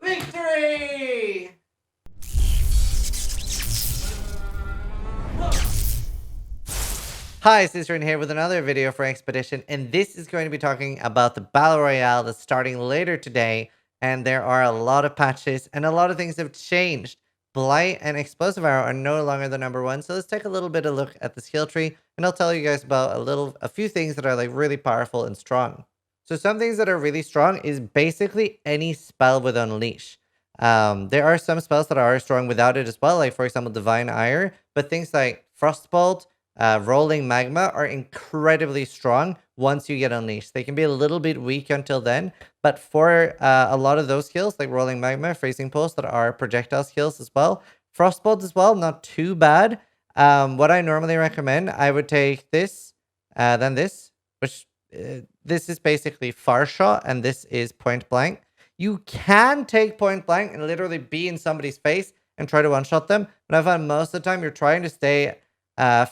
Victory! Hi, Zizaran here with another video for Expedition, and this is going to be talking about the Battle Royale that's starting later today, and there are a lot of patches, and a lot of things have changed. Blight and Explosive Arrow are no longer the number one, so let's take a little bit of a look at the skill tree, and I'll tell you guys about a few things that are like really powerful and strong. So some things that are really strong is basically any spell with Unleash. There are some spells that are strong without it as well, like for example Divine Ire, but things like Frostbolt, Rolling Magma are incredibly strong once you get Unleashed. They can be a little bit weak until then, but for a lot of those skills, like Rolling Magma, Freezing Pulse, that are projectile skills as well, Frostbolt as well, not too bad. What I normally recommend, I would take this, then this, which this is basically Far Shot, and this is Point Blank. You can take Point Blank and literally be in somebody's face and try to one-shot them, but I find most of the time you're trying to stay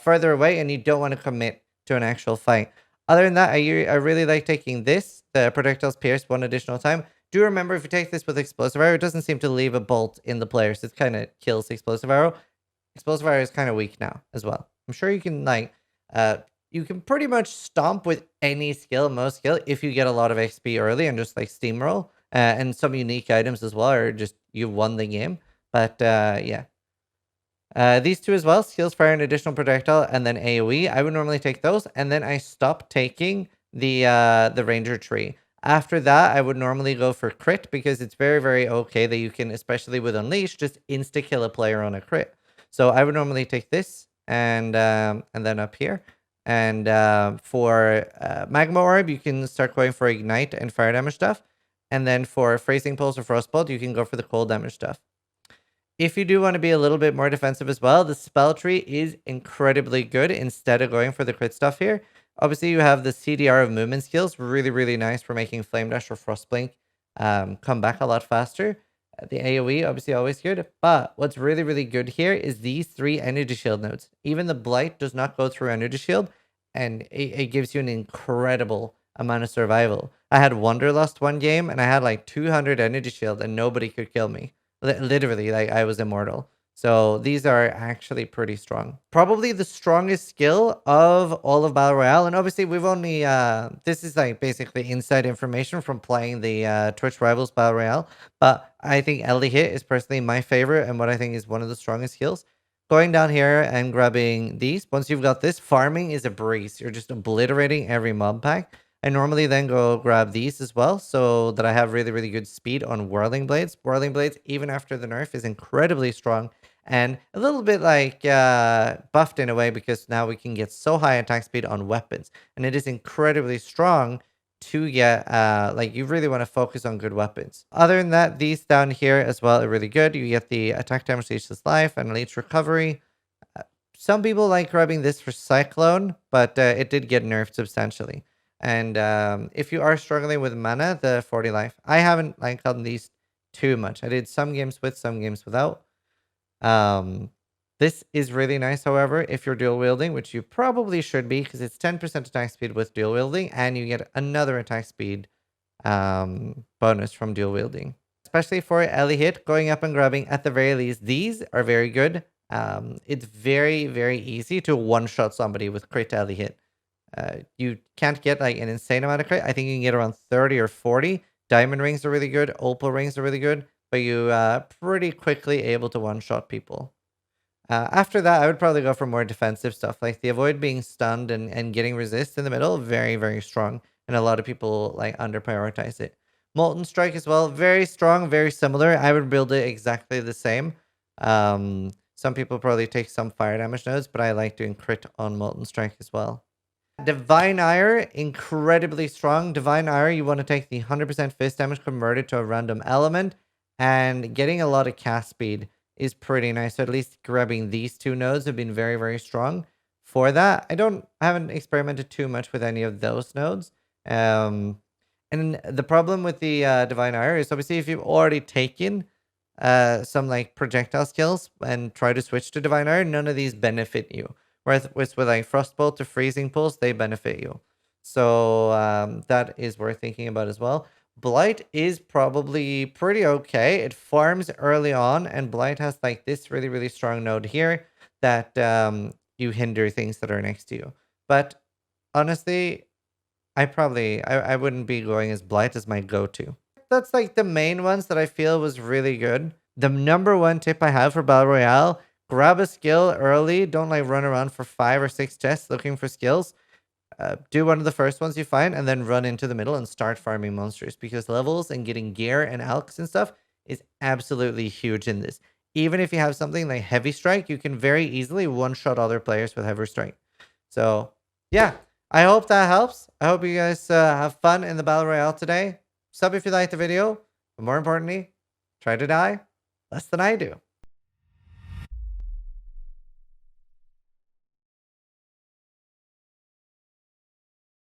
further away and you don't want to commit to an actual fight. Other than that, I really like taking this, the Projectiles Pierce, one additional time. Do remember, if you take this with Explosive Arrow, it doesn't seem to leave a bolt in the player, so it kind of kills Explosive Arrow. Explosive Arrow is kind of weak now as well. I'm sure you can you can pretty much stomp with any skill, most skill, if you get a lot of XP early and just like steamroll, and some unique items as well, or just you won the game. But yeah. These two as well, skills, fire, and additional projectile, and then AoE. I would normally take those, and then I stop taking the ranger tree. After that, I would normally go for crit, because it's very, very okay that you can, especially with Unleash, just insta kill a player on a crit. So I would normally take this, and then up here. And for Magma Orb, you can start going for Ignite and fire damage stuff. And then for Freezing Pulse or Frostbolt, you can go for the cold damage stuff. If you do want to be a little bit more defensive as well, the spell tree is incredibly good instead of going for the crit stuff here. Obviously, you have the CDR of movement skills, really, really nice for making Flame Dash or Frostblink come back a lot faster. The AoE, obviously, always good. But what's really, really good here is these 3 energy shield nodes. Even the Blight does not go through energy shield, and it gives you an incredible amount of survival. I had Wanderlust one game, and I had like 200 energy shield, and nobody could kill me. Literally, like, I was immortal. So these are actually pretty strong. Probably the strongest skill of all of Battle Royale. And obviously, we've only, this is like basically inside information from playing the Twitch Rivals Battle Royale. But I think LD Hit is personally my favorite and what I think is one of the strongest skills. Going down here and grabbing these. Once you've got this, farming is a breeze. You're just obliterating every mob pack. I normally then go grab these as well, so that I have really, really good speed on Whirling Blades. Whirling Blades, even after the nerf, is incredibly strong and a little bit like buffed in a way, because now we can get so high attack speed on weapons. And it is incredibly strong to get, like, you really want to focus on good weapons. Other than that, these down here as well are really good. You get the attack damage, leechless life, and leech recovery. Some people like grabbing this for Cyclone, but it did get nerfed substantially. And if you are struggling with mana, the 40 life. I haven't like gotten these too much. I did some games with, some games without. This is really nice, however, if you're dual wielding, which you probably should be, because it's 10% attack speed with dual wielding, and you get another attack speed bonus from dual wielding. Especially for LE hit, going up and grabbing, at the very least, these are very good. It's very, very easy to one-shot somebody with crit LE hit. You can't get like an insane amount of crit. I think you can get around 30 or 40. Diamond rings are really good. Opal rings are really good. But you pretty quickly able to one-shot people. After that, I would probably go for more defensive stuff. Like the avoid being stunned and getting resist in the middle. Very, very strong. And a lot of people like under-prioritize it. Molten Strike as well. Very strong, very similar. I would build it exactly the same. Some people probably take some fire damage nodes, but I like doing crit on Molten Strike as well. Divine Ire, incredibly strong. Divine Ire, you want to take the 100% fist damage converted to a random element, and getting a lot of cast speed is pretty nice. So at least grabbing these 2 nodes have been very, very strong for that. I haven't experimented too much with any of those nodes. And the problem with the Divine Ire is obviously if you've already taken some like projectile skills and try to switch to Divine Ire, none of these benefit you. Whereas with like Frostbolt to Freezing Pulse, they benefit you. So that is worth thinking about as well. Blight is probably pretty okay. It farms early on, and Blight has like this really, really strong node here that you hinder things that are next to you. But honestly, I wouldn't be going as Blight as my go-to. That's like the main ones that I feel was really good. The number one tip I have for Battle Royale, grab a skill early. Don't like run around for 5 or 6 chests looking for skills. Do one of the first ones you find and then run into the middle and start farming monsters, because levels and getting gear and alks and stuff is absolutely huge in this. Even if you have something like Heavy Strike, you can very easily one-shot other players with Heavy Strike. So yeah, I hope that helps. I hope you guys have fun in the Battle Royale today. Sub if you liked the video, but more importantly, try to die less than I do.